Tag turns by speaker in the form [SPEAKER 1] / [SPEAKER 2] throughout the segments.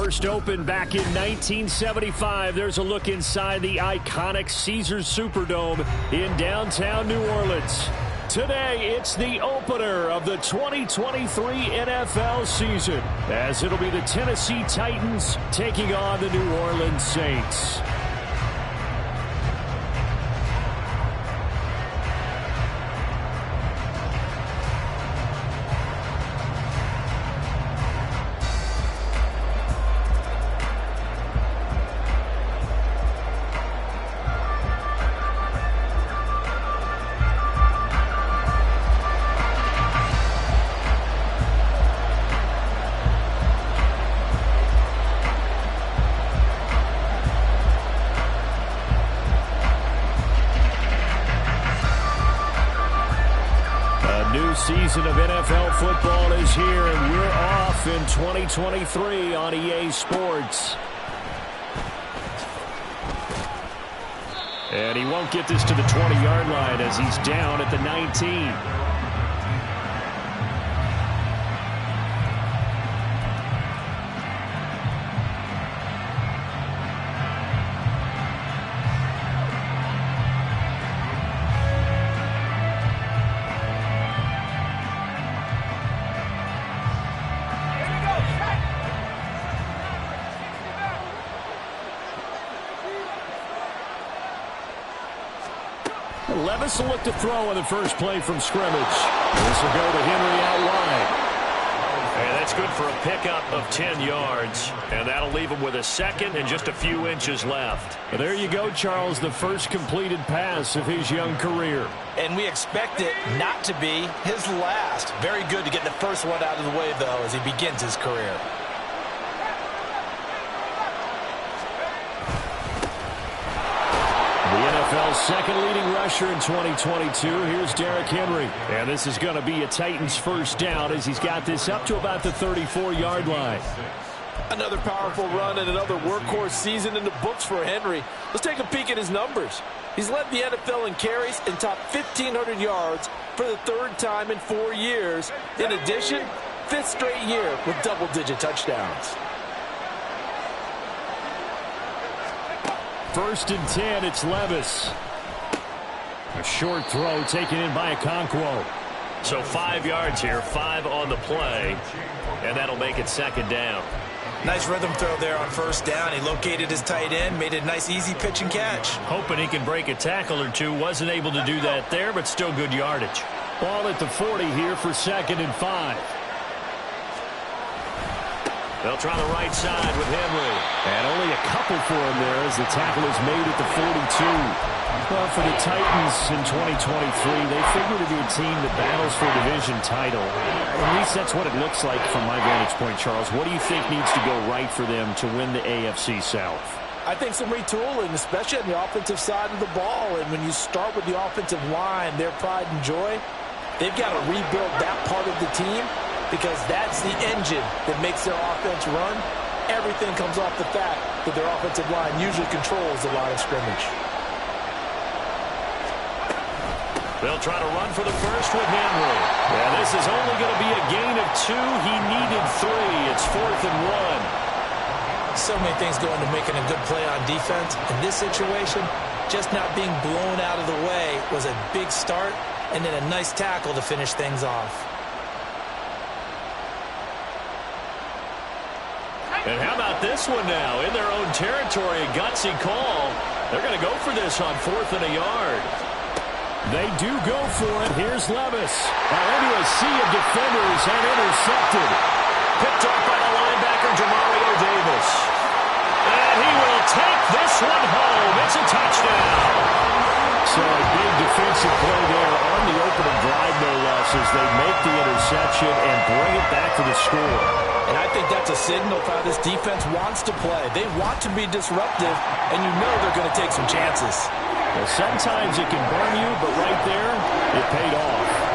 [SPEAKER 1] First opened back in 1975. There's a look inside the iconic Caesars Superdome in downtown New Orleans. Today, it's the opener of the 2023 NFL season, as it'll be the Tennessee Titans taking on the New Orleans Saints. Season of NFL football is here, and we're off in 2023 on EA Sports. And he won't get this to the 20-yard line as he's down at the 19. Levis will look to throw on the first play from scrimmage. This will go to Henry out wide.
[SPEAKER 2] And that's good for a pickup of 10 yards. And that'll leave him with a second and just a few inches left.
[SPEAKER 1] But there you go, Charles, the first completed pass of his young career.
[SPEAKER 3] And we expect it not to be his last. Very good to get the first one out of the way, though, as he begins his career.
[SPEAKER 1] The NFL's second leading rusher in 2022. Here's Derrick Henry. And this is going to be a Titans first down as he's got this up to about the 34-yard line.
[SPEAKER 4] Another powerful run and another workhorse season in the books for Henry. Let's take a peek at his numbers. He's led the NFL in carries and topped 1,500 yards for the third time in 4 years. In addition, fifth straight year with double-digit touchdowns.
[SPEAKER 1] First and 10, it's Levis. A short throw taken in by Okonkwo.
[SPEAKER 2] So 5 yards here, 5 on the play, and that'll make it second down.
[SPEAKER 3] Nice rhythm throw there on first down. He located his tight end, made a nice easy pitch and catch.
[SPEAKER 2] Hoping he can break a tackle or two. Wasn't able to do that there, but still good yardage.
[SPEAKER 1] Ball at the 40 here for second and 5.
[SPEAKER 2] They'll try the right side with Henry.
[SPEAKER 1] And only a couple for him there as the tackle is made at the 42. Well, for the Titans in 2023, they figure to be a team that battles for a division title. At least that's what it looks like from my vantage point, Charles. What do you think needs to go right for them to win the AFC South?
[SPEAKER 4] I think some retooling, especially on the offensive side of the ball. And when you start with the offensive line, their pride and joy, they've got to rebuild that part of the team, because that's the engine that makes their offense run. Everything comes off the fact that their offensive line usually controls the line of scrimmage.
[SPEAKER 2] They'll try to run for the first with Henry. Yeah, this is only going to be a gain of 2. He needed 3. It's 4th and 1.
[SPEAKER 3] So many things go into making a good play on defense. In this situation, just not being blown out of the way was a big start, and then a nice tackle to finish things off.
[SPEAKER 2] And how about this one now? In their own territory, a gutsy call. They're going to go for this on 4th and a yard.
[SPEAKER 1] They do go for it. Here's Levis. Into a sea of defenders and intercepted.
[SPEAKER 2] Picked up by the linebacker, Demario Davis. And he will take this one home. It's a touchdown.
[SPEAKER 1] So a big defensive play there on the opening drive, no less, as they make the interception and bring it back to the score.
[SPEAKER 4] And I think that's a signal for how this defense wants to play. They want to be disruptive, and you know they're going to take some chances.
[SPEAKER 1] Well, sometimes it can burn you, but right there, it paid off.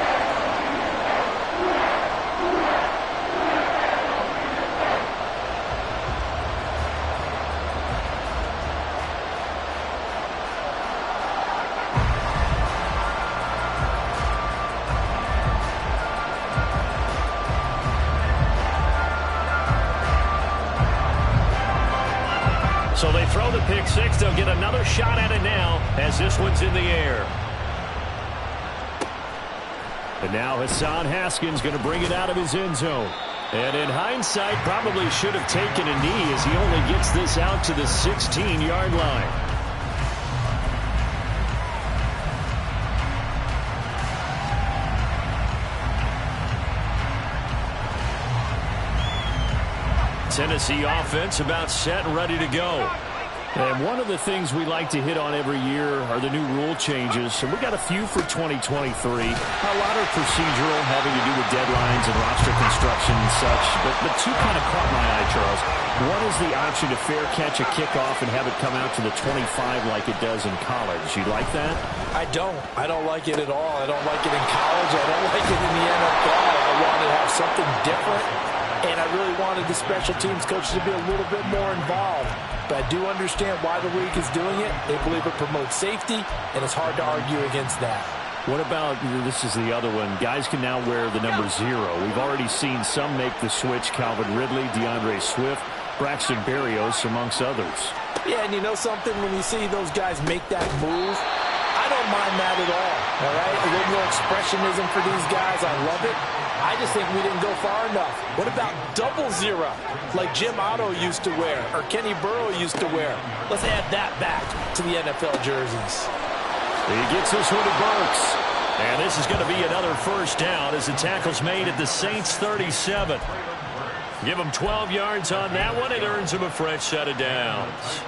[SPEAKER 1] So they throw the pick six. They'll get another shot at it now as this one's in the air. And now Hassan Haskins going to bring it out of his end zone. And in hindsight, probably should have taken a knee as he only gets this out to the 16-yard line. Tennessee offense about set and ready to go. And one of the things we like to hit on every year are the new rule changes. And we got a few for 2023. A lot are procedural, having to do with deadlines and roster construction and such. But two kind of caught my eye, Charles. One is the option to fair catch a kickoff and have it come out to the 25 like it does in college. You like that?
[SPEAKER 4] I don't. I don't like it at all. I don't like it in college. I don't like it in the NFL. I want to have something different. And I really wanted the special teams coach to be a little bit more involved. But I do understand why the league is doing it. They believe it promotes safety, and it's hard to argue against that.
[SPEAKER 1] What about, this is the other one, guys can now wear the number 0. We've already seen some make the switch, Calvin Ridley, DeAndre Swift, Braxton Berrios, amongst others.
[SPEAKER 4] Yeah, and you know something? When you see those guys make that move, I don't mind that at all right? A little more expressionism for these guys. I love it. I just think we didn't go far enough. What about 00, like Jim Otto used to wear or Kenny Burrow used to wear? Let's add that back to the NFL jerseys.
[SPEAKER 1] He gets this one to Burks. And this is going to be another first down as the tackle's made at the Saints 37. Give him 12 yards on that one. It earns him a fresh set of downs.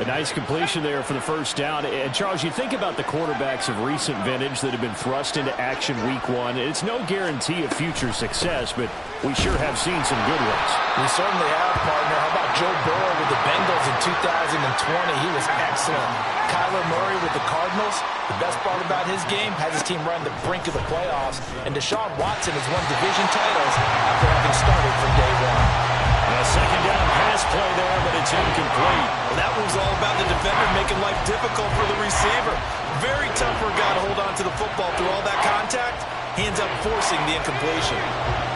[SPEAKER 1] A nice completion there for the first down. And, Charles, you think about the quarterbacks of recent vintage that have been thrust into action week 1. It's no guarantee of future success, but we sure have seen some good ones.
[SPEAKER 4] We certainly have, partner. How about Joe Burrow with the Bengals in 2020? He was excellent. Kyler Murray with the Cardinals. The best part about his game, has his team run the brink of the playoffs. And Deshaun Watson has won division titles after having started from day 1.
[SPEAKER 1] A second down pass play there, but it's incomplete.
[SPEAKER 5] Well, that was all about the defender making life difficult for the receiver. Very tough for a guy to hold on to the football through all that contact. Hands up forcing the incompletion.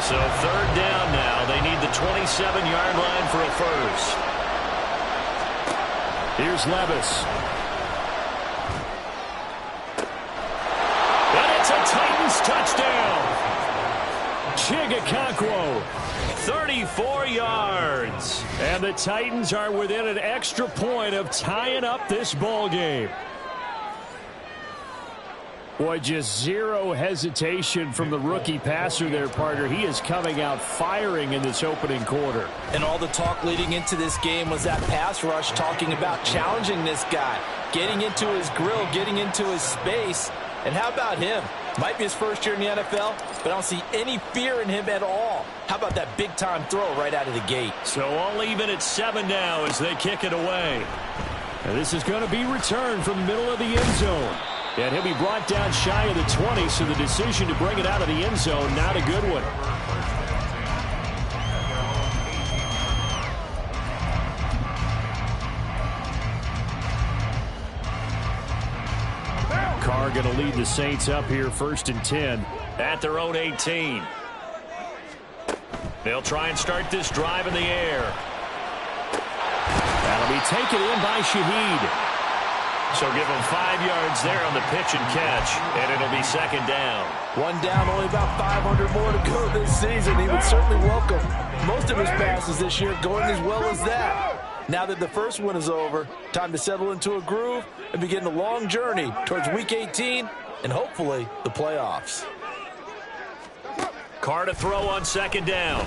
[SPEAKER 1] So third down now. They need the 27-yard line for a first. Here's Levis. And it's a Titans touchdown. Chigakakwo. 34 yards. And the Titans are within an extra point of tying up this ball game. Boy, just zero hesitation from the rookie passer there, partner. He is coming out firing in this opening quarter.
[SPEAKER 4] And all the talk leading into this game was that pass rush, talking about challenging this guy, getting into his grill, getting into his space. And how about him? Might be his first year in the NFL, but I don't see any fear in him at all. How about that big-time throw right out of the gate?
[SPEAKER 1] So all even at 7 now as they kick it away. And this is going to be returned from the middle of the end zone. And he'll be brought down shy of the 20, so the decision to bring it out of the end zone, not a good one. Carr going to lead the Saints up here, 1st and 10 at their own 18. They'll try and start this drive in the air. That'll be taken in by Shaheed. So give him 5 yards there on the pitch and catch, and it'll be 2nd down.
[SPEAKER 4] 1 down, only about 500 more to go this season. He would certainly welcome most of his passes this year going as well as that. Now that the first one is over, time to settle into a groove and begin the long journey towards Week 18 and hopefully the playoffs.
[SPEAKER 1] Carr to throw on 2nd down.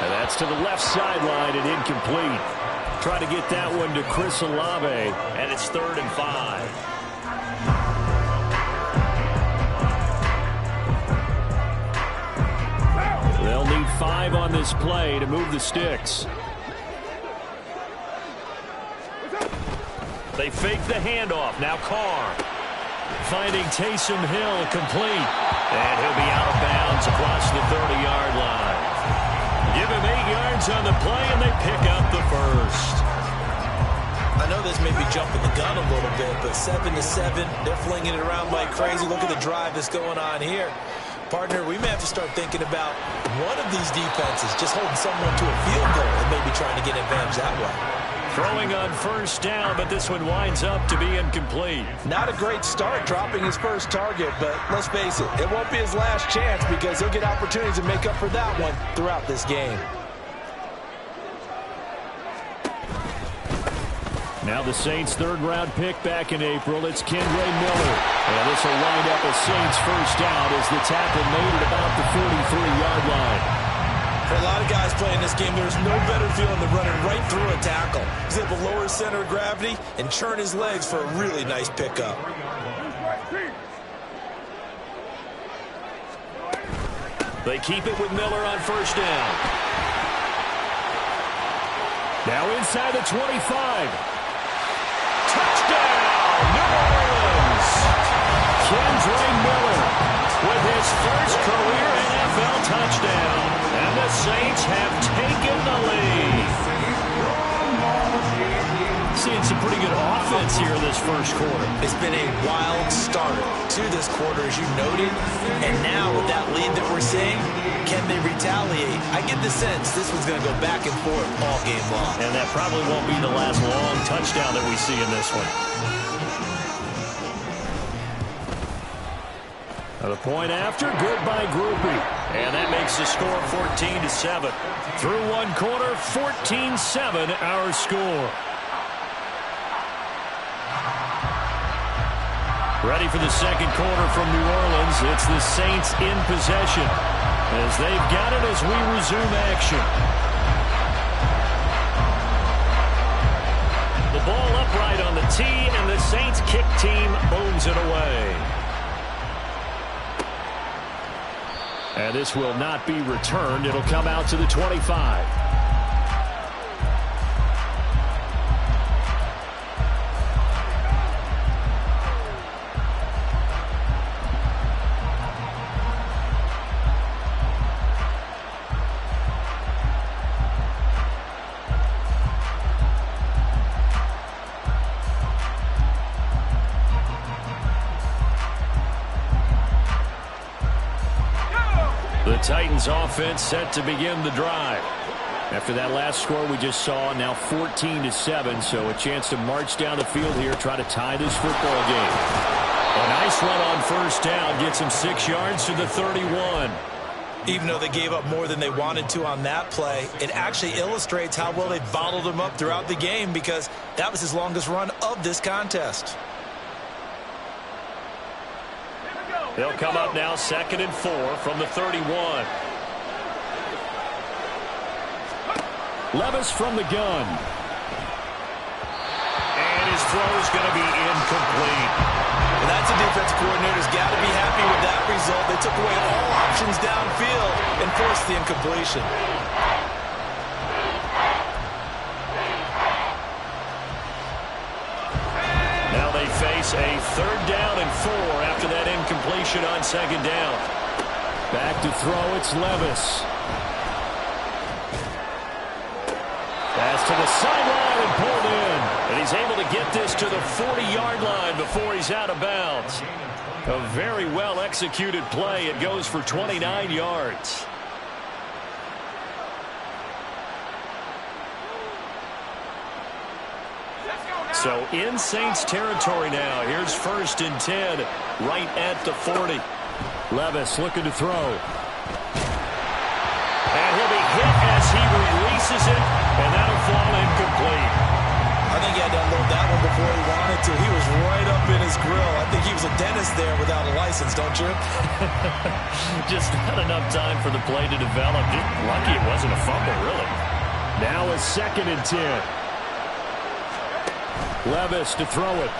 [SPEAKER 1] And that's to the left sideline and incomplete. Try to get that one to Chris Olave, and it's 3rd and 5. They'll need 5 on this play to move the sticks. They fake the handoff. Now Carr finding Taysom Hill complete. And he'll be out of bounds across the 30-yard line. Give him 8 yards on the play, and they pick up the first.
[SPEAKER 3] I know this may be jumping the gun a little bit, but 7-7, they're flinging it around like crazy. Look at the drive that's going on here. Partner, we may have to start thinking about one of these defenses just holding someone to a field goal and maybe trying to get an advantage that way.
[SPEAKER 2] Throwing on first down, but this one winds up to be incomplete.
[SPEAKER 4] Not a great start dropping his first target, but let's face it, it won't be his last chance because he'll get opportunities to make up for that one throughout this game.
[SPEAKER 1] Now the Saints' third-round pick back in April. It's Kendre Miller. And this will wind up a Saints first down as the tackle made at about the 43-yard line.
[SPEAKER 3] For a lot of guys playing this game, there's no better feeling than running right through a tackle. He's able to lower his center of gravity and churn his legs for a really nice pickup.
[SPEAKER 2] They keep it with Miller on first down.
[SPEAKER 1] Now inside the 25.
[SPEAKER 2] Touchdown, New Orleans!
[SPEAKER 1] Kendre Miller
[SPEAKER 2] With his first career NFL touchdown. And the Saints have taken the lead.
[SPEAKER 1] seeing some pretty good offense here this first quarter.
[SPEAKER 3] It's been a wild start to this quarter, as you noted. And now with that lead that we're seeing, can they retaliate? I get the sense this one's going to go back and forth all game long.
[SPEAKER 2] And that probably won't be the last long touchdown that we see in this one.
[SPEAKER 1] The point after, good by Grupe.
[SPEAKER 2] And that makes the score 14-7.
[SPEAKER 1] Through one quarter, 14-7 our score. Ready for the second quarter from New Orleans. It's the Saints in possession as they've got it as we resume action.
[SPEAKER 2] The ball upright on the tee, and the Saints kick team booms it away.
[SPEAKER 1] And this will not be returned. It'll come out to the 25. The Titans offense set to begin the drive. After that last score we just saw, now 14-7, so a chance to march down the field here, try to tie this football game. A nice run on first down, gets him 6 yards to the 31.
[SPEAKER 3] Even though they gave up more than they wanted to on that play, it actually illustrates how well they bottled him up throughout the game, because that was his longest run of this contest.
[SPEAKER 2] They'll come up now 2nd and 4 from the 31.
[SPEAKER 1] Levis from the gun.
[SPEAKER 2] And his throw is going to be incomplete.
[SPEAKER 3] Well, that's a defensive coordinator's got to be happy with that result. They took away all options downfield and forced the incompletion.
[SPEAKER 2] Now they face a 3rd down and 4 after that incompletion on 2nd down.
[SPEAKER 1] Back to throw, it's Levis. Pass to the sideline and pulled in.
[SPEAKER 2] And he's able to get this to the 40-yard line before he's out of bounds. A very well-executed play. It goes for 29 yards. So in Saints territory now. Here's 1st and 10, right at the 40.
[SPEAKER 1] Levis looking to throw.
[SPEAKER 2] And he'll be hit as he releases it, and that'll fall incomplete.
[SPEAKER 3] I think he had to unload that one before he wanted to. He was right up in his grill. I think he was a dentist there without a license, don't you?
[SPEAKER 2] Just not enough time for the play to develop. Just lucky it wasn't a fumble, really.
[SPEAKER 1] Now a 2nd and 10. Levis to throw it.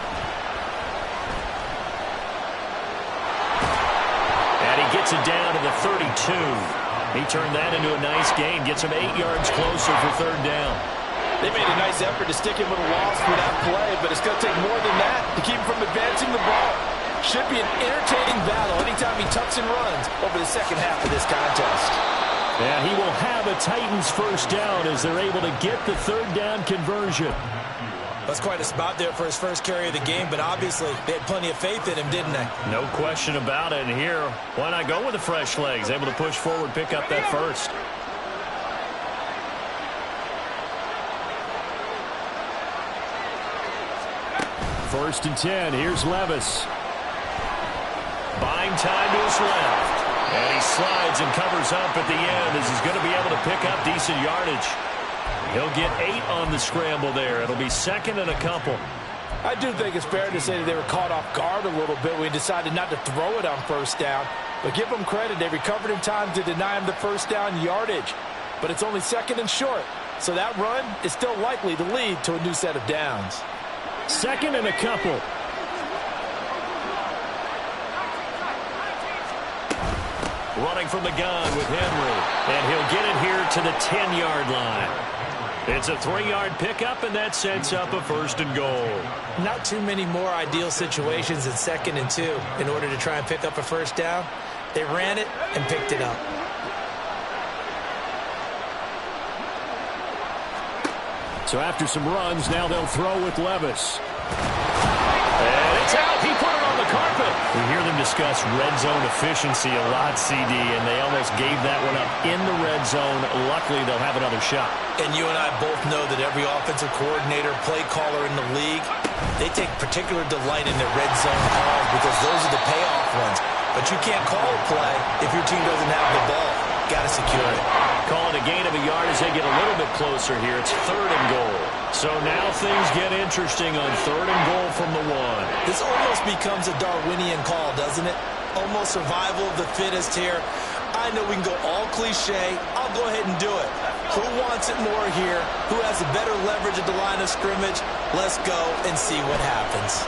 [SPEAKER 2] And he gets it down to the 32. He turned that into a nice gain. Gets him 8 yards closer for 3rd down.
[SPEAKER 4] They made a nice effort to stick him with a loss for that play, but it's going to take more than that to keep him from advancing the ball. Should be an entertaining battle anytime he tucks and runs over the second half of this contest.
[SPEAKER 1] And he will have a Titans first down as they're able to get the 3rd down conversion.
[SPEAKER 3] That's quite a spot there for his first carry of the game, but obviously they had plenty of faith in him, didn't they?
[SPEAKER 2] No question about it. And here, why not go with the fresh legs? Able to push forward, pick up that first.
[SPEAKER 1] First and 10. Here's Levis.
[SPEAKER 2] Buying time to his left. And he slides and covers up at the end as he's going to be able to pick up decent yardage. He'll get 8 on the scramble there. It'll be second and a couple.
[SPEAKER 4] I do think it's fair to say that they were caught off guard a little bit when we decided not to throw it on first down. But give them credit. They recovered in time to deny him the first down yardage. But it's only second and short. So that run is still likely to lead to a new set of downs.
[SPEAKER 1] Second and a couple.
[SPEAKER 2] Running from the gun with Henry. And he'll get it here to the 10-yard line. It's a 3-yard pickup, and that sets up a first and goal.
[SPEAKER 3] Not too many more ideal situations in second and 2 in order to try and pick up a first down. They ran it and picked it up.
[SPEAKER 1] So after some runs, now they'll throw with Levis.
[SPEAKER 2] And it's out. He put it on the carpet. We hear them discuss red zone efficiency a lot, CD, and they almost gave that one up in the red zone. Luckily, they'll have another shot.
[SPEAKER 3] And you and I both know that every offensive coordinator, play caller in the league, they take particular delight in their red zone calls because those are the payoff ones. But you can't call a play if your team doesn't have the ball. Got to secure it.
[SPEAKER 2] Calling a gain of a yard as they get a little bit closer here. It's third and goal. So now things get interesting on third and goal from the 1.
[SPEAKER 3] This almost becomes a Darwinian call, doesn't it? Almost survival of the fittest here. I know we can go all cliche. I'll go ahead and do it. Who wants it more here? Who has a better leverage at the line of scrimmage? Let's go and see what happens.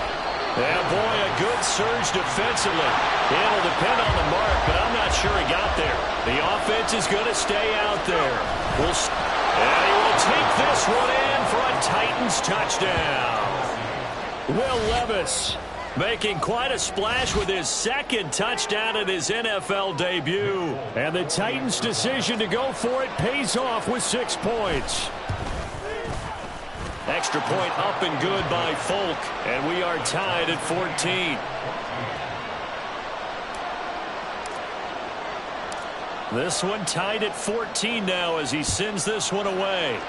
[SPEAKER 2] Yeah, boy, a good surge defensively. It'll depend on the mark, but I'm not sure he got there. The offense is going to stay out there. And he will take this one in for a Titans touchdown.
[SPEAKER 1] Will Levis
[SPEAKER 2] making quite a splash with his second touchdown in his NFL debut.
[SPEAKER 1] And the Titans' decision to go for it pays off with 6 points.
[SPEAKER 2] Extra point up and good by Folk, and we are tied at 14. This one tied at 14 now as he sends this one away.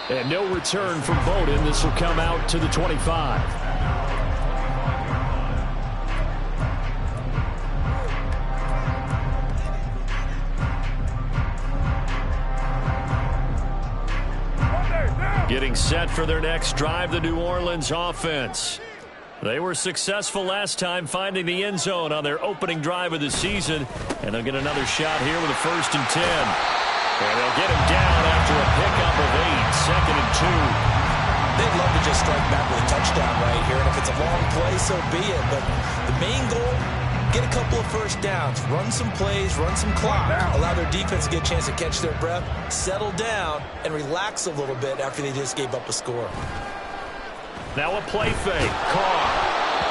[SPEAKER 1] And no return from Bowden. This will come out to the 25.
[SPEAKER 2] Getting set for their next drive, the New Orleans offense. They were successful last time finding the end zone on their opening drive of the season, and they'll get another shot here with a first and 10. And they'll get him down after a pickup of 8, second and 2.
[SPEAKER 3] They'd love to just strike back with a touchdown right here, and if it's a long play, so be it. But the main goal, get a couple of first downs, run some plays, run some clock, allow their defense to get a chance to catch their breath, settle down, and relax a little bit after they just gave up a score.
[SPEAKER 2] Now a play fake. Carr.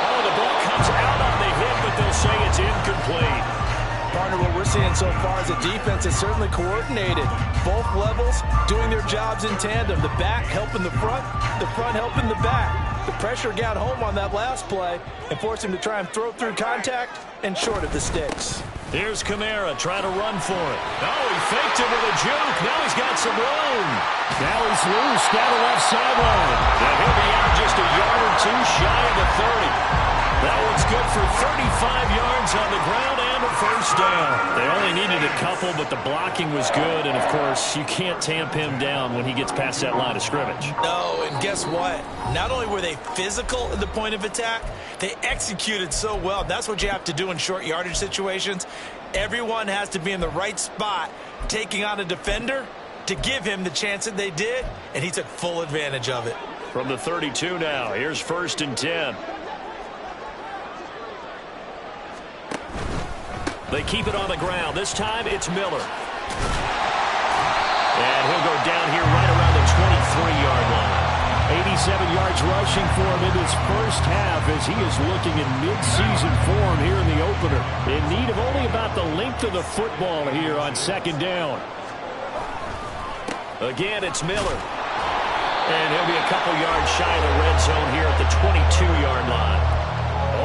[SPEAKER 2] Oh, the ball comes out on the hit, but they'll say it's incomplete.
[SPEAKER 4] Partner, what we're seeing so far is a defense is certainly coordinated. Both levels doing their jobs in tandem. The back helping the front helping the back. The pressure got home on that last play and forced him to try and throw through contact and short of the sticks.
[SPEAKER 2] Here's Kamara trying to run for it. Oh, he faked it with a juke. Now he's got some room.
[SPEAKER 1] Now he's loose down the left sideline.
[SPEAKER 2] And he'll be out just a yard or two shy of the 30. That one's good for 35 yards on the ground and a first down. They only needed a couple, but the blocking was good. And, of course, you can't tamp him down when he gets past that line of scrimmage.
[SPEAKER 3] No, and guess what? Not only were they physical at the point of attack, they executed so well. That's what you have to do in short yardage situations. Everyone has to be in the right spot, taking on a defender to give him the chance that they did, and he took full advantage of it.
[SPEAKER 2] From the 32 now, here's first and 10. They keep it on the ground. This time it's Miller. And he'll go down here right around the 23-yard line.
[SPEAKER 1] 87 yards rushing for him in his first half as he is looking in mid-season form here in the opener. In need of only about the length of the football here on second down.
[SPEAKER 2] Again, it's Miller. And he'll be a couple yards shy of the red zone here at the 22-yard line.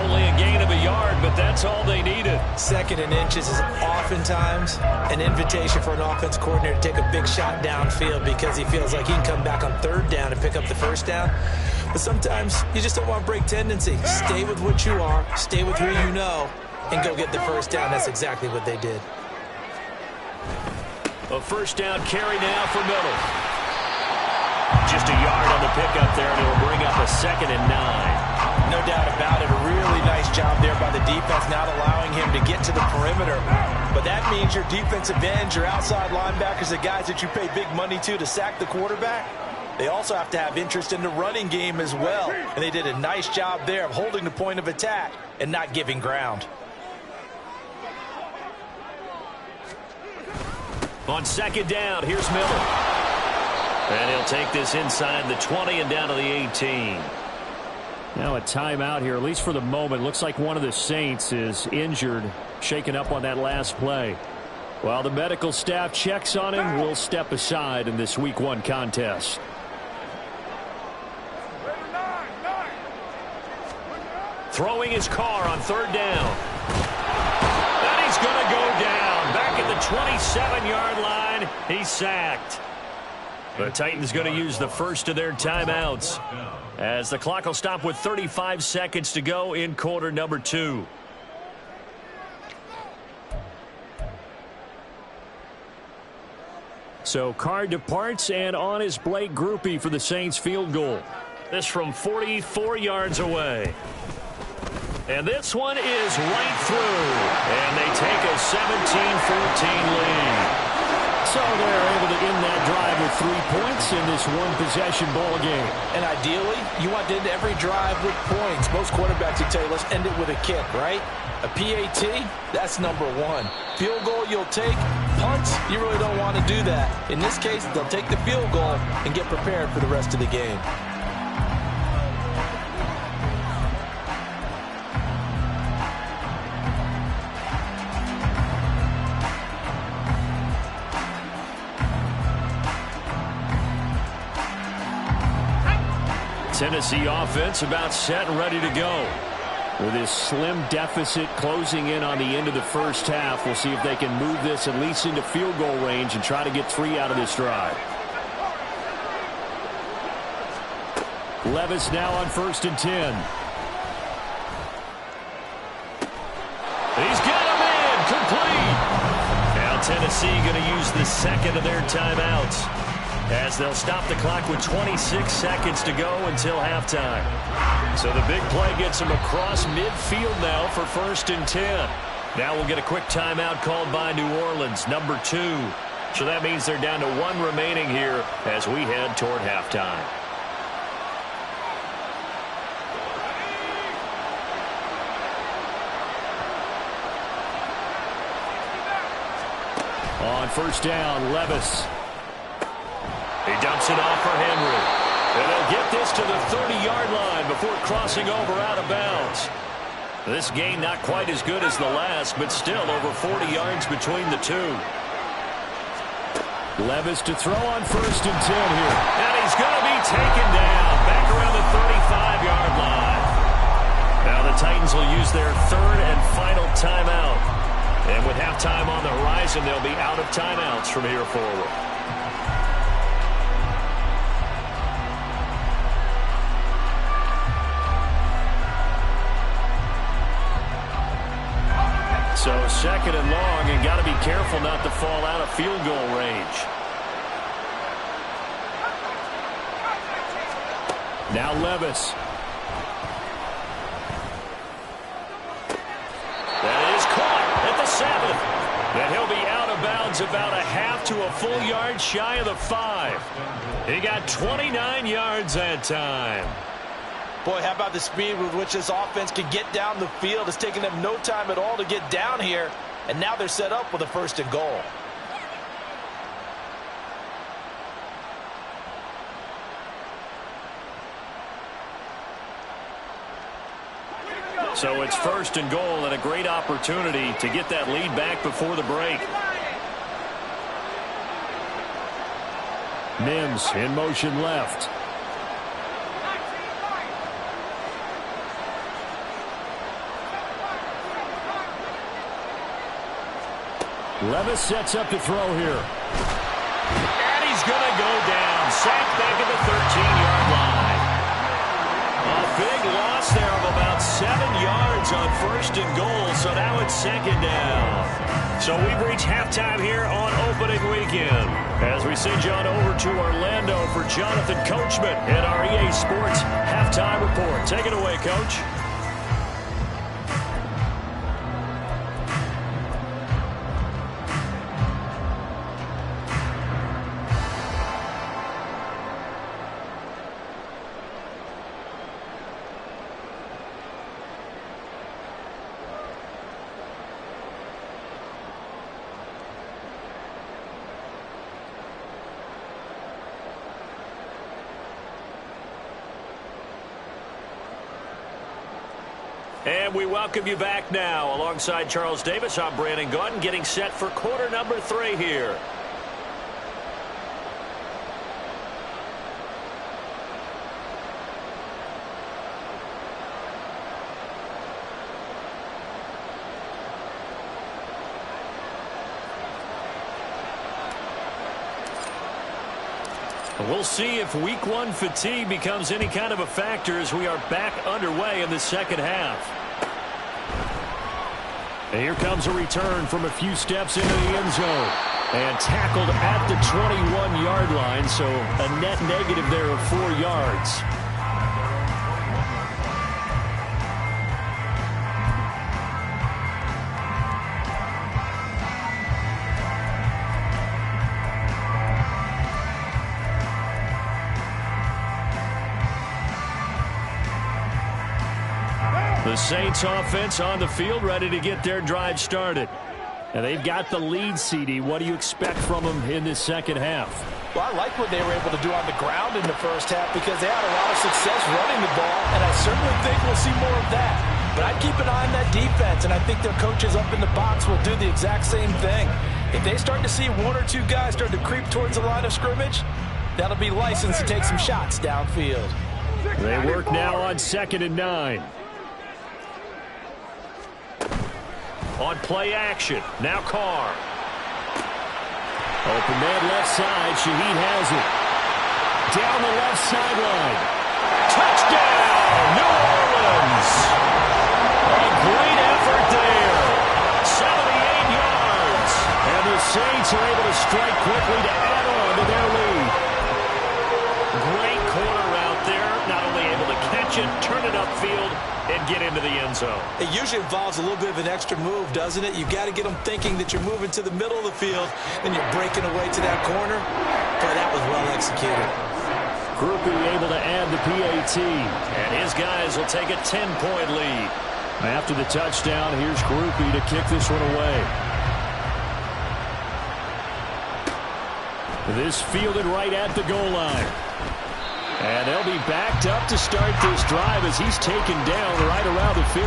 [SPEAKER 2] Only a gain of a yard, but that's all they needed.
[SPEAKER 3] 2nd and inches is oftentimes an invitation for an offense coordinator to take a big shot downfield because he feels like he can come back on 3rd down and pick up the 1st down. But sometimes you just don't want to break tendency. Stay with what you are, stay with who you know, and go get the 1st down. That's exactly what they did.
[SPEAKER 2] A 1st down carry now for Miller. Just a yard on the pickup there, and it'll bring up a 2nd and 9.
[SPEAKER 3] No doubt about it. A really nice job there by the defense, not allowing him to get to the perimeter. But that means your defensive ends, your outside linebackers, the guys that you pay big money to sack the quarterback, they also have to have interest in the running game as well. And they did a nice job there of holding the point of attack and not giving ground.
[SPEAKER 2] On 2nd down, here's Miller. And he'll take this inside the 20 and down to the 18.
[SPEAKER 1] Now a timeout here, at least for the moment. Looks like one of the Saints is injured, shaken up on that last play. While the medical staff checks on him, we'll step aside in this Week 1 contest.
[SPEAKER 2] Throwing his car on 3rd down. And he's going to go down. Back at the 27-yard line, he's sacked. The Titans going to use the first of their timeouts as the clock will stop with 35 seconds to go in quarter number 2.
[SPEAKER 1] So Carr departs, and on is Blake Grupe for the Saints field goal.
[SPEAKER 2] This from 44 yards away. And this one is right through. And they take a 17-14 lead.
[SPEAKER 1] So they're able to end that drive with 3 points in this one-possession ball game.
[SPEAKER 3] And ideally, you want to end every drive with points. Most quarterbacks would tell you, let's end it with a kick, right? A PAT, that's number 1. Field goal you'll take. Punts, you really don't want to do that. In this case, they'll take the field goal and get prepared for the rest of the game.
[SPEAKER 2] Tennessee offense about set and ready to go.
[SPEAKER 1] With this slim deficit closing in on the end of the first half, we'll see if they can move this at least into field goal range and try to get 3 out of this drive. Levis now on 1st and 10.
[SPEAKER 2] He's got him in, complete. Now Tennessee going to use the 2nd of their timeouts, as they'll stop the clock with 26 seconds to go until halftime. So the big play gets them across midfield now for 1st and 10. Now we'll get a quick timeout called by New Orleans, number 2. So that means they're down to 1 remaining here as we head toward halftime.
[SPEAKER 1] On 1st down, Levis.
[SPEAKER 2] He dumps it off for Henry. And they'll get this to the 30-yard line before crossing over out of bounds. This game not quite as good as the last, but still over 40 yards between the two.
[SPEAKER 1] Levis to throw on 1st and 10 here.
[SPEAKER 2] And he's going to be taken down back around the 35-yard line. Now the Titans will use their 3rd and final timeout. And with halftime on the horizon, they'll be out of timeouts from here forward. So 2nd and long, and got to be careful not to fall out of field goal range.
[SPEAKER 1] Now Levis.
[SPEAKER 2] That is caught at the 7th. And he'll be out of bounds about a half to a full yard shy of the 5. He got 29 yards that time.
[SPEAKER 3] Boy, how about the speed with which this offense can get down the field? It's taken them no time at all to get down here, and now they're set up with a 1st and goal.
[SPEAKER 2] So it's 1st and goal and a great opportunity to get that lead back before the break.
[SPEAKER 1] Mims in motion left. Levis sets up to throw here.
[SPEAKER 2] And he's going to go down. Sacked back at the 13-yard line. A big loss there of about 7 yards on 1st and goal, so now it's 2nd down.
[SPEAKER 1] So we've reached halftime here on opening weekend. As we send you on over to Orlando for Jonathan Coachman in our EA Sports Halftime Report. Take it away, Coach.
[SPEAKER 2] And we welcome you back now. Alongside Charles Davis, I'm Brandon Gaudin, getting set for quarter number 3 here. We'll see if week 1 fatigue becomes any kind of a factor as we are back underway in the second half.
[SPEAKER 1] And here comes a return from a few steps into the end zone. And tackled at the 21-yard line, so a net negative there of 4 yards. The Saints offense on the field, ready to get their drive started. And they've got the lead, CD. What do you expect from them in this second half?
[SPEAKER 4] Well, I like what they were able to do on the ground in the first half because they had a lot of success running the ball, and I certainly think we'll see more of that. But I'd keep an eye on that defense, and I think their coaches up in the box will do the exact same thing. If they start to see 1 or 2 guys start to creep towards the line of scrimmage, that'll be licensed to take some shots downfield.
[SPEAKER 1] They work now on 2nd and 9.
[SPEAKER 2] On play action, now Carr.
[SPEAKER 1] Open man left side, Shaheed has it. Down the left sideline.
[SPEAKER 2] Touchdown, New Orleans! A great effort there. 78 yards.
[SPEAKER 1] And the Saints are able to strike quickly to add on to their lead.
[SPEAKER 2] Great corner route there. Not only able to catch it, turn it upfield, and get into the end zone.
[SPEAKER 3] It usually involves a little bit of an extra move, doesn't it? You've got to get them thinking that you're moving to the middle of the field, and you're breaking away to that corner. Boy, that was well executed.
[SPEAKER 1] Grupe able to add the PAT.
[SPEAKER 2] And his guys will take a 10-point lead.
[SPEAKER 1] After the touchdown, here's Grupe to kick this one away. This fielded right at the goal line. And they'll be backed up to start this drive as he's taken down right around the 15.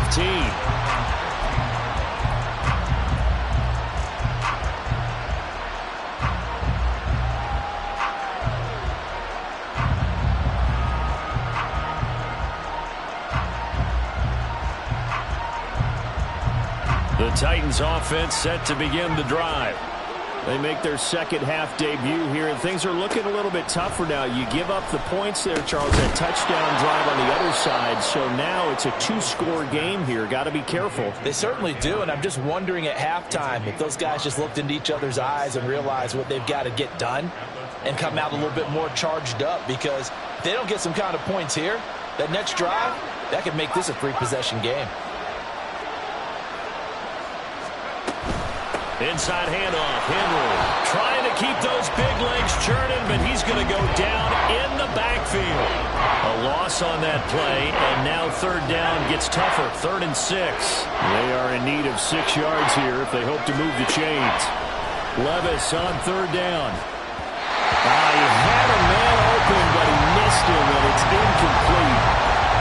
[SPEAKER 1] The Titans offense set to begin the drive. They make their second half debut here, and things are looking a little bit tougher now. You give up the points there, Charles, that touchdown drive on the other side, so now it's a 2-score game here. Got to be careful.
[SPEAKER 4] They certainly do, and I'm just wondering at halftime if those guys just looked into each other's eyes and realized what they've got to get done and come out a little bit more charged up, because if they don't get some kind of points here, that next drive, that could make this a 3-possession game.
[SPEAKER 2] Inside handoff, Henry trying to keep those big legs churning, but he's going to go down in the backfield. A loss on that play, and now 3rd down gets tougher, 3rd and 6.
[SPEAKER 1] They are in need of 6 yards here if they hope to move the chains. Levis on 3rd down. He had a man open, but he missed him, and it's incomplete.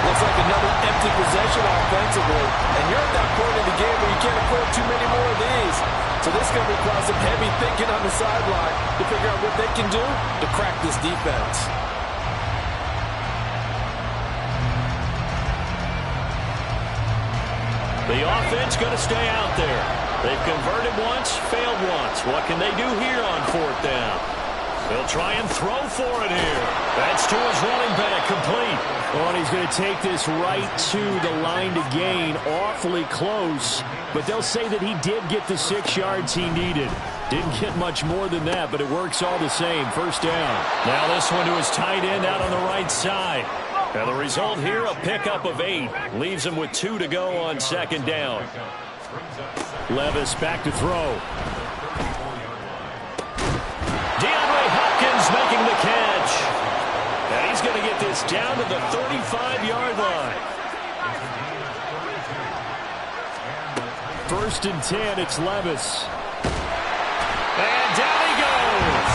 [SPEAKER 4] Looks like another empty possession offensively, and you're at that point in the game where you can't afford too many more of these. So this is going to require some heavy thinking on the sideline to figure out what they can do to crack this defense.
[SPEAKER 2] The offense going to stay out there. They've converted once, failed once. What can they do here on fourth down? They'll try and throw for it here. That's to his running back, complete.
[SPEAKER 1] Oh, and he's going to take this right to the line to gain. Awfully close. But they'll say that he did get the 6 yards he needed. Didn't get much more than that, but it works all the same. First down.
[SPEAKER 2] Now this one to his tight end out on the right side. And the result here, a pickup of 8. Leaves him with 2 to go on second down.
[SPEAKER 1] Levis back to throw.
[SPEAKER 2] DeAndre Hopkins making the catch. And he's going to get this down to the 35-yard line.
[SPEAKER 1] First and 10, it's Levis.
[SPEAKER 2] And down he goes.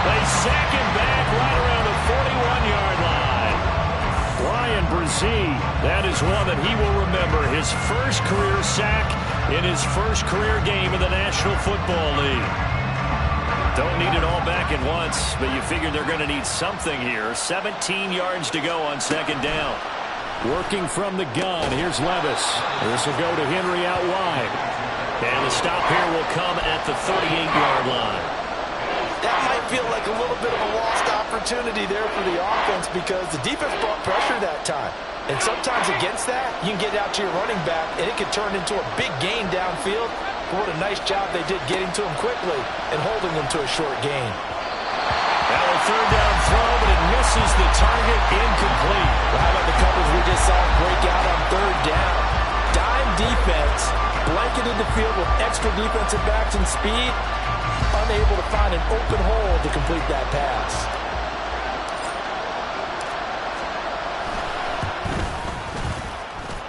[SPEAKER 2] They sack him back right around the 41-yard line.
[SPEAKER 1] Ryan Brzee,
[SPEAKER 2] that is one that he will remember. His first career sack in his first career game in the National Football League. Don't need it all back at once, but you figure they're going to need something here. 17 yards to go on second down.
[SPEAKER 1] Working from the gun, here's Levis. This will go to Henry out wide.
[SPEAKER 2] And the stop here will come at the 38-yard line.
[SPEAKER 4] That might feel like a little bit of a lost opportunity there for the offense because the defense brought pressure that time. And sometimes against that, you can get out to your running back, and it can turn into a big gain downfield. But what a nice job they did getting to him quickly and holding him to a short gain.
[SPEAKER 2] Now a third down throw, but it misses the target, incomplete.
[SPEAKER 4] Well, how about the coverage we just saw break out on third down? Dime defense, blanketed the field with extra defensive backs and speed, unable to find an open hole to complete that pass.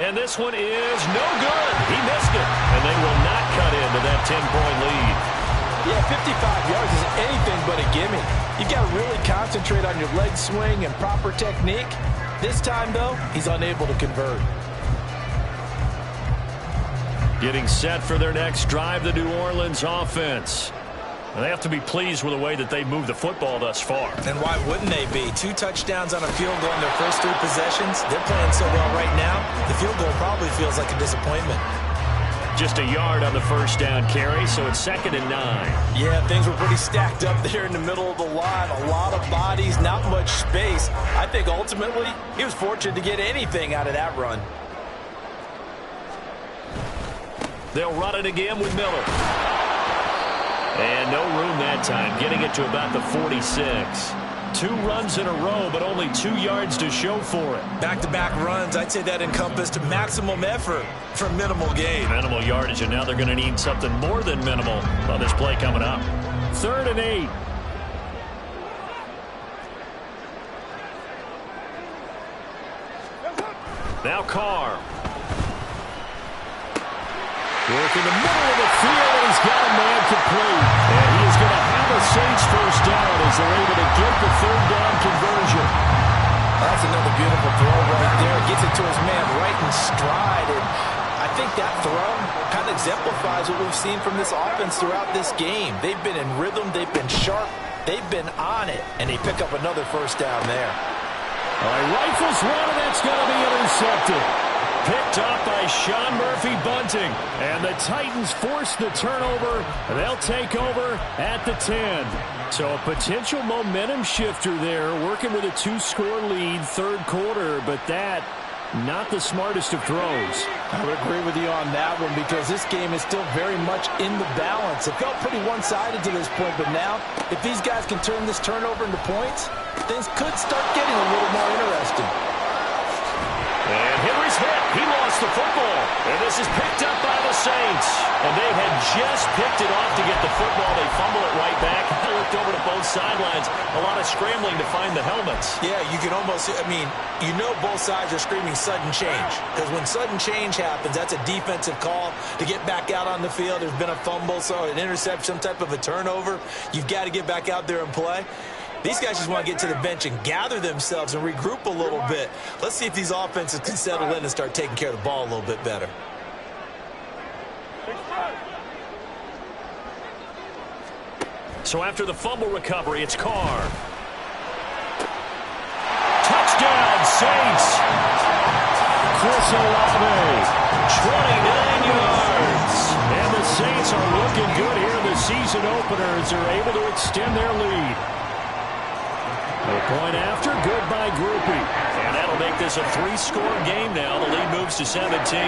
[SPEAKER 2] And this one is no good. He missed it, and they will not cut into that 10-point lead.
[SPEAKER 4] Yeah, 55 yards is anything but a gimme. You've got to really concentrate on your leg swing and proper technique. This time, though, he's unable to convert.
[SPEAKER 2] Getting set for their next drive, the New Orleans offense. And they have to be pleased with the way that they moved the football thus far.
[SPEAKER 3] And why wouldn't they be? 2 touchdowns on a field goal in their first 3 possessions. They're playing so well right now, the field goal probably feels like a disappointment.
[SPEAKER 2] Just a yard on the first down carry, so it's 2nd and 9.
[SPEAKER 4] Yeah, things were pretty stacked up there in the middle of the line. A lot of bodies, not much space. I think ultimately he was fortunate to get anything out of that run.
[SPEAKER 2] They'll run it again with Miller. And no room that time, getting it to about the 46. 2 runs in a row, but only 2 yards to show for it.
[SPEAKER 3] Back-to-back runs, I'd say that encompassed maximum effort for minimal gain.
[SPEAKER 2] Minimal yardage, and now they're going to need something more than minimal on this play coming up.
[SPEAKER 1] 3rd and 8.
[SPEAKER 2] Now Carr.
[SPEAKER 1] Work in the middle of the field, and he's got a man complete. And he is going to have a Saints first down as they're able to get the 3rd down conversion.
[SPEAKER 4] That's another beautiful throw right there. Gets it to his man right in stride. And I think that throw kind of exemplifies what we've seen from this offense throughout this game. They've been in rhythm. They've been sharp. They've been on it. And they pick up another first down there.
[SPEAKER 1] All right, rifles one, and that's going to be intercepted.
[SPEAKER 2] Picked up by Sean Murphy-Bunting.
[SPEAKER 1] And the Titans force the turnover. They'll take over at the 10. So a potential momentum shifter there, working with a 2-score lead, 3rd quarter, but that, not the smartest of throws.
[SPEAKER 4] I would agree with you on that one because this game is still very much in the balance. It felt pretty one-sided to this point, but now, if these guys can turn this turnover into points, things could start getting a little more interesting.
[SPEAKER 2] And Henry's hit. He lost the football. And this is picked up by the Saints. And they had just picked it off to get the football. They fumble it right back. I looked over to both sidelines. A lot of scrambling to find the helmets.
[SPEAKER 3] Yeah, you can almost, you know both sides are screaming sudden change. Because when sudden change happens, that's a defensive call to get back out on the field. There's been a fumble, so an interception, some type of a turnover. You've got to get back out there and play. These guys just want to get to the bench and gather themselves and regroup a little bit. Let's see if these offenses can settle in and start taking care of the ball a little bit better.
[SPEAKER 2] So after the fumble recovery, it's Carr. Touchdown, Saints.
[SPEAKER 1] Chris Olave,
[SPEAKER 2] 29 yards.
[SPEAKER 1] and the Saints are looking good here in the season opener as they're able to extend their lead. A point after, good by Grupe.
[SPEAKER 2] And that'll make this a 3-score game now. The lead moves to 17.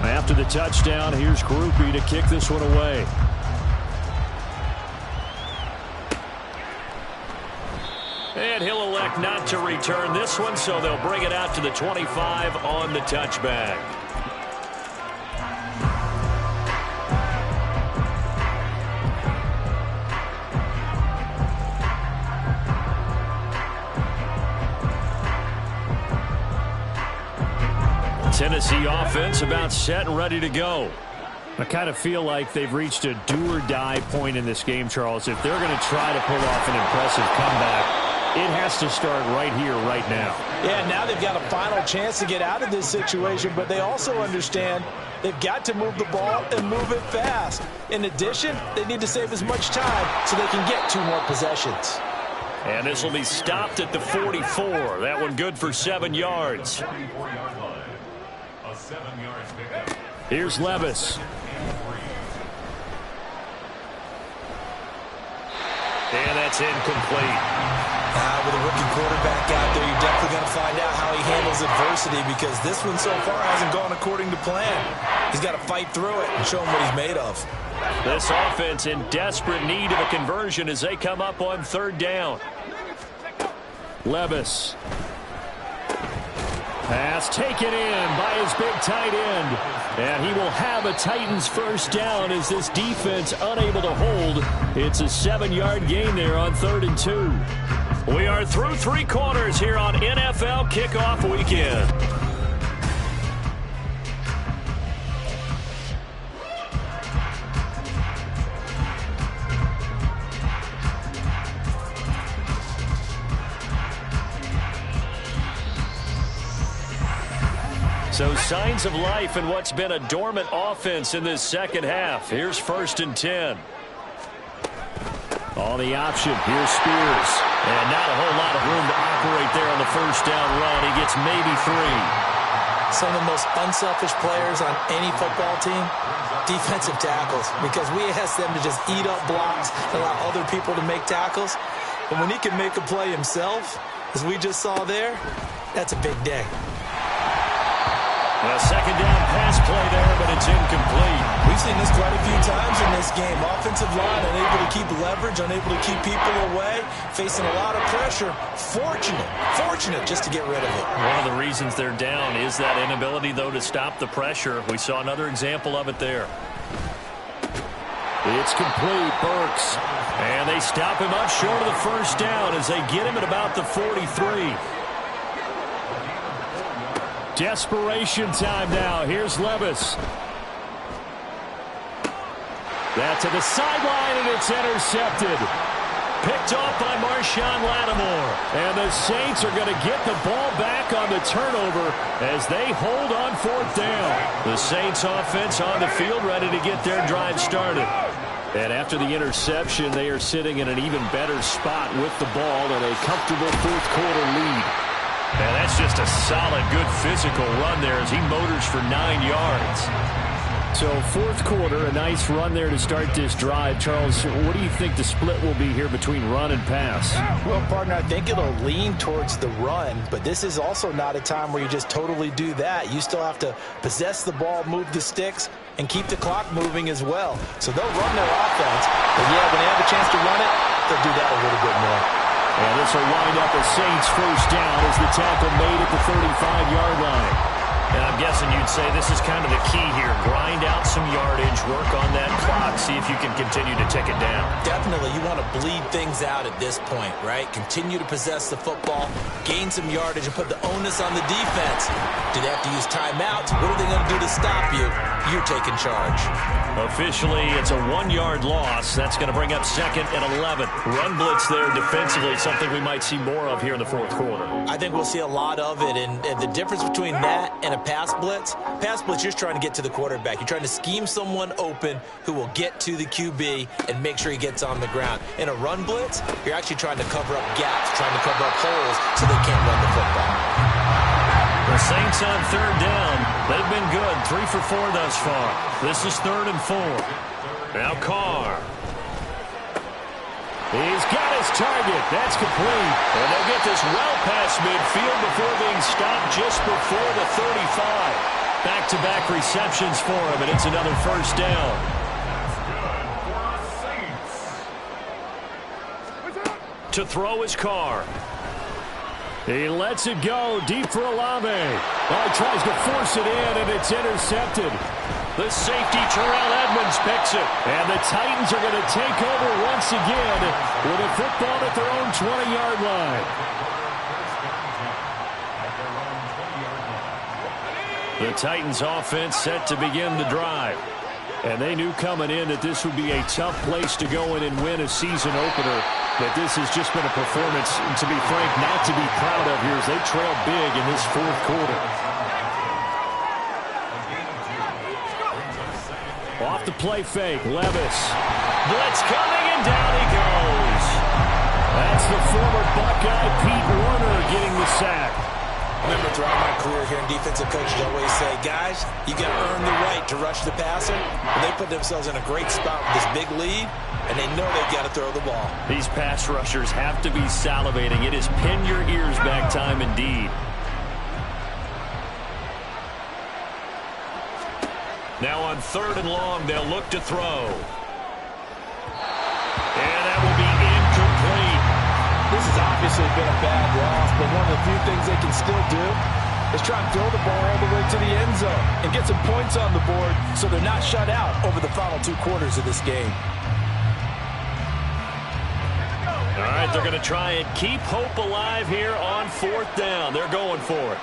[SPEAKER 1] After the touchdown, here's Grupe to kick this one away.
[SPEAKER 2] And he'll elect not to return this one, so they'll bring it out to the 25 on the touchback. Tennessee offense about set and ready to go.
[SPEAKER 1] I kind of feel like they've reached a do-or-die point in this game, Charles. If they're going to try to pull off an impressive comeback, it has to start right here, right now.
[SPEAKER 4] Yeah, now they've got a final chance to get out of this situation, but they also understand they've got to move the ball and move it fast. In addition, they need to save as much time so they can get 2 more possessions.
[SPEAKER 2] And this will be stopped at the 44. That one good for 7 yards.
[SPEAKER 1] Here's Levis.
[SPEAKER 2] And that's incomplete.
[SPEAKER 3] With a rookie quarterback out there, you're definitely going to find out how he handles adversity, because this one so far hasn't gone according to plan. He's got to fight through it and show him what he's made of.
[SPEAKER 2] This offense in desperate need of a conversion as they come up on 3rd down.
[SPEAKER 1] Levis. Pass taken in by his big tight end. And he will have a Titans first down as this defense unable to hold. It's a 7-yard gain there on 3rd and 2.
[SPEAKER 2] We are through 3 quarters here on NFL Kickoff Weekend. So signs of life in what's been a dormant offense in this second half. Here's 1st and 10.
[SPEAKER 1] On the option, here's Spears.
[SPEAKER 2] And not a whole lot of room to operate there on the first down run. He gets maybe 3.
[SPEAKER 4] Some of the most unselfish players on any football team, defensive tackles, because we ask them to just eat up blocks and allow other people to make tackles. But when he can make a play himself, as we just saw there, that's a big day.
[SPEAKER 2] A 2nd down pass play there, but it's incomplete.
[SPEAKER 3] We've seen this quite a few times in this game. Offensive line unable to keep leverage, unable to keep people away, facing a lot of pressure. Fortunate just to get rid of it.
[SPEAKER 2] One of the reasons they're down is that inability, though, to stop the pressure. We saw another example of it there.
[SPEAKER 1] It's complete, Burks.
[SPEAKER 2] And they stop him up short of the first down as they get him at about the 43.
[SPEAKER 1] Desperation time now. Here's Levis. That to the sideline, and it's intercepted. Picked off by Marshawn Lattimore. And the Saints are going to get the ball back on the turnover as they hold on 4th down.
[SPEAKER 2] The Saints offense on the field ready to get their drive started.
[SPEAKER 1] And after the interception, they are sitting in an even better spot with the ball and a comfortable 4th quarter lead.
[SPEAKER 2] And that's just a solid, good physical run there as he motors for 9 yards.
[SPEAKER 1] So 4th quarter, a nice run there to start this drive. Charles, what do you think the split will be here between run and pass?
[SPEAKER 4] Well, partner, I think it'll lean towards the run, but this is also not a time where you just totally do that. You still have to possess the ball, move the sticks, and keep the clock moving as well. So they'll run their offense, but yeah, when they have a chance to run it, they'll do that a little bit more.
[SPEAKER 1] And this will wind up a Saints first down as the tackle made at the 35-yard line.
[SPEAKER 2] And I'm guessing you'd say this is kind of the key here. Grind out some yardage, work on that clock, see if you can continue to tick it down.
[SPEAKER 3] Definitely, you want to bleed things out at this point, right? Continue to possess the football, gain some yardage, and put the onus on the defense. Do they have to use timeouts? What are they going to do to stop you? You're taking charge.
[SPEAKER 2] Officially, it's a 1-yard loss. That's going to bring up 2nd and 11. Run blitz there defensively, something we might see more of here in the fourth quarter.
[SPEAKER 3] I think we'll see a lot of it, and the difference between that and a pass blitz, you're just trying to get to the quarterback. You're trying to scheme someone open who will get to the QB and make sure he gets on the ground. In a run blitz, you're actually trying to cover up gaps, trying to cover up holes so they can't run the football.
[SPEAKER 2] The Saints on 3rd down. They've been good, 3 for 4 thus far. This is 3rd and 4. Now Carr.
[SPEAKER 1] He's got his target. That's complete.
[SPEAKER 2] And they'll get this well past midfield before being stopped just before the 35. Back-to-back receptions for him, and it's another 1st down. To throw his Carr.
[SPEAKER 1] He lets it go deep for Olave. He tries to force it in, and it's intercepted.
[SPEAKER 2] The safety, Terrell Edmonds, picks it.
[SPEAKER 1] And the Titans are going to take over once again with a football at their own 20-yard line.
[SPEAKER 2] The Titans offense set to begin the drive.
[SPEAKER 1] And they knew coming in that this would be a tough place to go in and win a season opener. But this has just been a performance, to be frank, not to be proud of here as they trail big in this fourth quarter. Off the play fake, Levis.
[SPEAKER 2] Blitz coming, and down he goes.
[SPEAKER 1] That's the former Buckeye Pete Werner getting the sack.
[SPEAKER 3] Remember, throughout my career here in defensive coaches, I always say, guys, you got to earn the right to rush the passer. And they put themselves in a great spot with this big lead, and they know they've got to throw the ball.
[SPEAKER 2] These pass rushers have to be salivating. It is pin your ears back time indeed. Now on 3rd and long, they'll look to throw. And that will be incomplete.
[SPEAKER 4] This has obviously been a bad loss, but one of the few things they can still do is try and throw the ball all the way to the end zone and get some points on the board so they're not shut out over the final 2 quarters of this game.
[SPEAKER 2] All right, they're going to try and keep hope alive here on 4th down. They're going for it.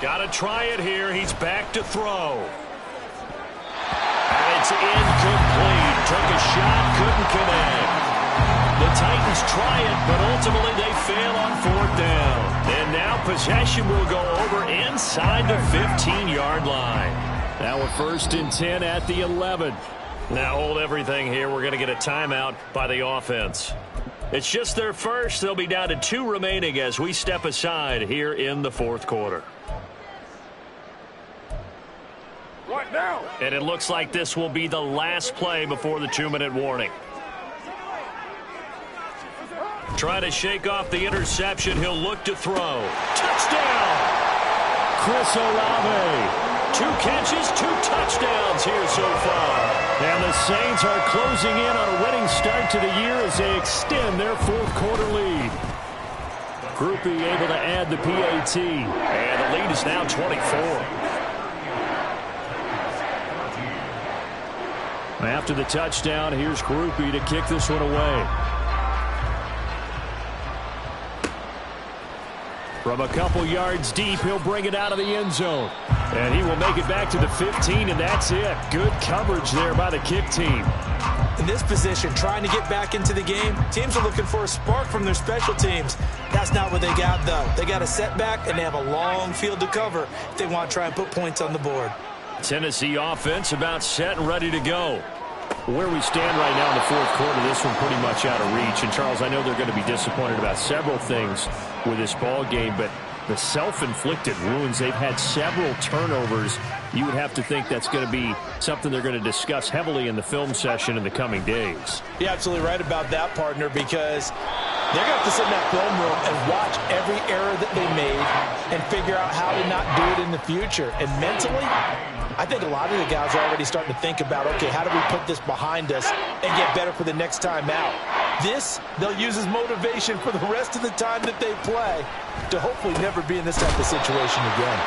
[SPEAKER 2] Got to try it here. He's back to throw. And it's incomplete. Took a shot, couldn't connect. The Titans try it, but ultimately they fail on 4th down. And now possession will go over inside the 15-yard line.
[SPEAKER 1] Now a 1st and 10 at the 11.
[SPEAKER 2] Now hold everything here. We're going to get a timeout by the offense. It's just their first. They'll be down to 2 remaining as we step aside here in the 4th quarter.
[SPEAKER 6] Right now.
[SPEAKER 2] And it looks like this will be the last play before the 2-minute warning. Try to shake off the interception. He'll look to throw. Touchdown!
[SPEAKER 1] Chris Olave.
[SPEAKER 2] 2 catches, 2 touchdowns here so far.
[SPEAKER 1] And the Saints are closing in on a winning start to the year as they extend their 4th quarter lead. Grupe able to add the PAT.
[SPEAKER 2] And the lead is now 24.
[SPEAKER 1] After the touchdown, here's Grupe to kick this one away. From a couple yards deep, he'll bring it out of the end zone. And he will make it back to the 15, and that's it. Good coverage there by the kick team.
[SPEAKER 3] In this position, trying to get back into the game, teams are looking for a spark from their special teams. That's not what they got, though. They got a setback, and they have a long field to cover if they want to try and put points on the board.
[SPEAKER 2] Tennessee offense about set and ready to go.
[SPEAKER 1] Where we stand right now in the 4th quarter, this one pretty much out of reach. And, Charles, I know they're going to be disappointed about several things with this ball game, but the self-inflicted wounds, they've had several turnovers. You would have to think that's going to be something they're going to discuss heavily in the film session in the coming days.
[SPEAKER 4] You're absolutely right about that, partner, because they're going to have to sit in that film room and watch every error that they made and figure out how to not do it in the future. And mentally, I think a lot of the guys are already starting to think about, okay, how do we put this behind us and get better for the next time out? This, they'll use as motivation for the rest of the time that they play to hopefully never be in this type of situation again.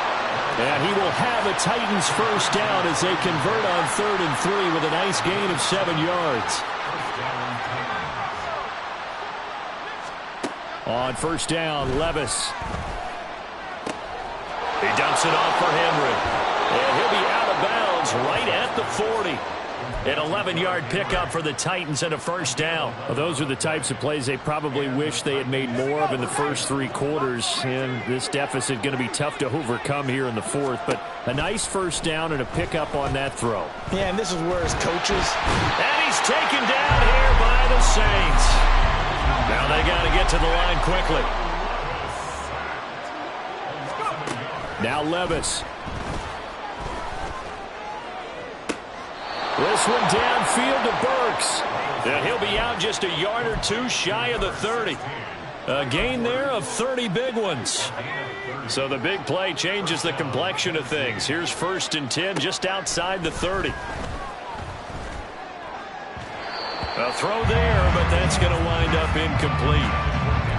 [SPEAKER 1] And he will have a Titans 1st down as they convert on 3rd and 3 with a nice gain of 7 yards. On 1st down, Levis.
[SPEAKER 2] He dumps it off for Henry. And he'll be out of bounds right at the 40. An 11-yard pickup for the Titans and a first down.
[SPEAKER 1] Well, those are the types of plays they probably wish they had made more of in the first 3 quarters. And this deficit going to be tough to overcome here in the fourth. But a nice first down and a pickup on that throw.
[SPEAKER 4] Yeah, and this is where his coaches.
[SPEAKER 2] And he's taken down here by the Saints. Now they got to get to the line quickly.
[SPEAKER 1] Now Levis. This one downfield to Burks.
[SPEAKER 2] And he'll be out just a yard or two shy of the 30. A gain there of 30 big ones. So the big play changes the complexion of things. Here's 1st and 10 just outside the 30. A throw there, but that's going to wind up incomplete.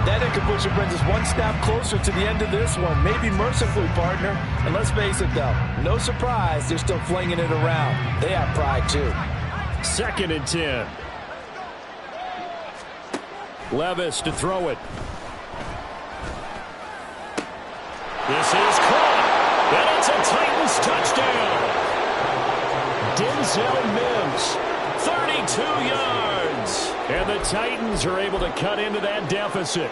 [SPEAKER 4] That incompletion brings us one step closer to the end of this one. Maybe mercifully, partner. And let's face it, though, no surprise, they're still flinging it around. They have pride, too.
[SPEAKER 1] 2nd and 10. Levis to throw it.
[SPEAKER 2] This is caught. And it's a Titans touchdown.
[SPEAKER 1] Denzel Mims.
[SPEAKER 2] 32 yards.
[SPEAKER 1] And the Titans are able to cut into that deficit.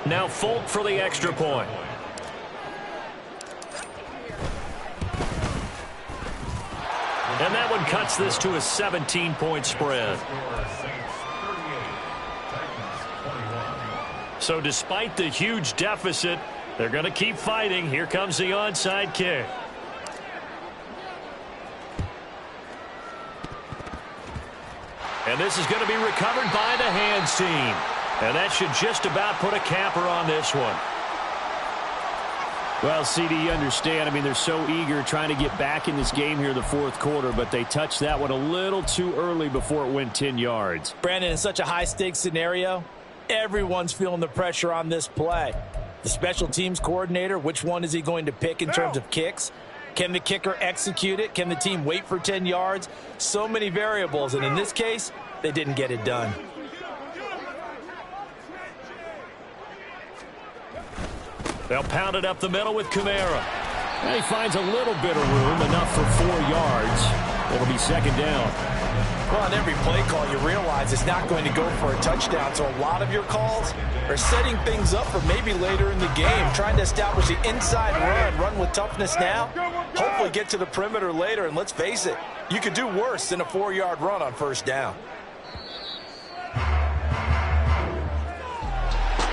[SPEAKER 2] Now Folk for the extra point. And that one cuts this to a 17-point spread. So despite the huge deficit, they're going to keep fighting. Here comes the onside kick. And this is going to be recovered by the hands team. And that should just about put a capper on this one.
[SPEAKER 1] Well, CD, you understand. I mean, they're so eager trying to get back in this game here in the fourth quarter, but they touched that one a little too early before it went 10 yards.
[SPEAKER 4] Brandon, in such a high-stakes scenario, everyone's feeling the pressure on this play. The special teams coordinator, which one is he going to pick in terms of kicks? Can the kicker execute it? Can the team wait for 10 yards? So many variables, and in this case, they didn't get it done.
[SPEAKER 2] They'll pound it up the middle with Kamara.
[SPEAKER 1] And he finds a little bit of room, enough for 4 yards. It'll be 2nd down.
[SPEAKER 4] Well, on every play call, you realize it's not going to go for a touchdown, so a lot of your calls are setting things up for maybe later in the game, trying to establish the inside run with toughness now, hopefully get to the perimeter later, and let's face it, you could do worse than a 4-yard run on 1st down.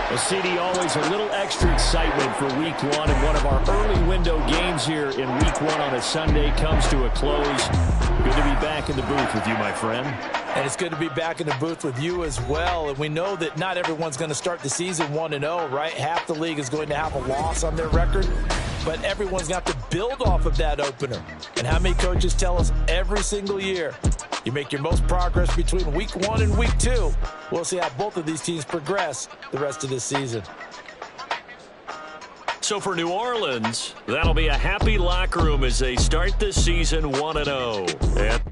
[SPEAKER 1] Well, CD, always a little extra excitement for week 1, and one of our early window games here in week 1 on a Sunday comes to a close. Good to be back in the booth with you, my friend.
[SPEAKER 4] And it's good to be back in the booth with you as well. And we know that not everyone's going to start the season 1-0, right? Half the league is going to have a loss on their record. But everyone's got to build off of that opener. And how many coaches tell us every single year, you make your most progress between week 1 and week 2. We'll see how both of these teams progress the rest of this season.
[SPEAKER 2] So for New Orleans, that'll be a happy locker room as they start this season 1-0. And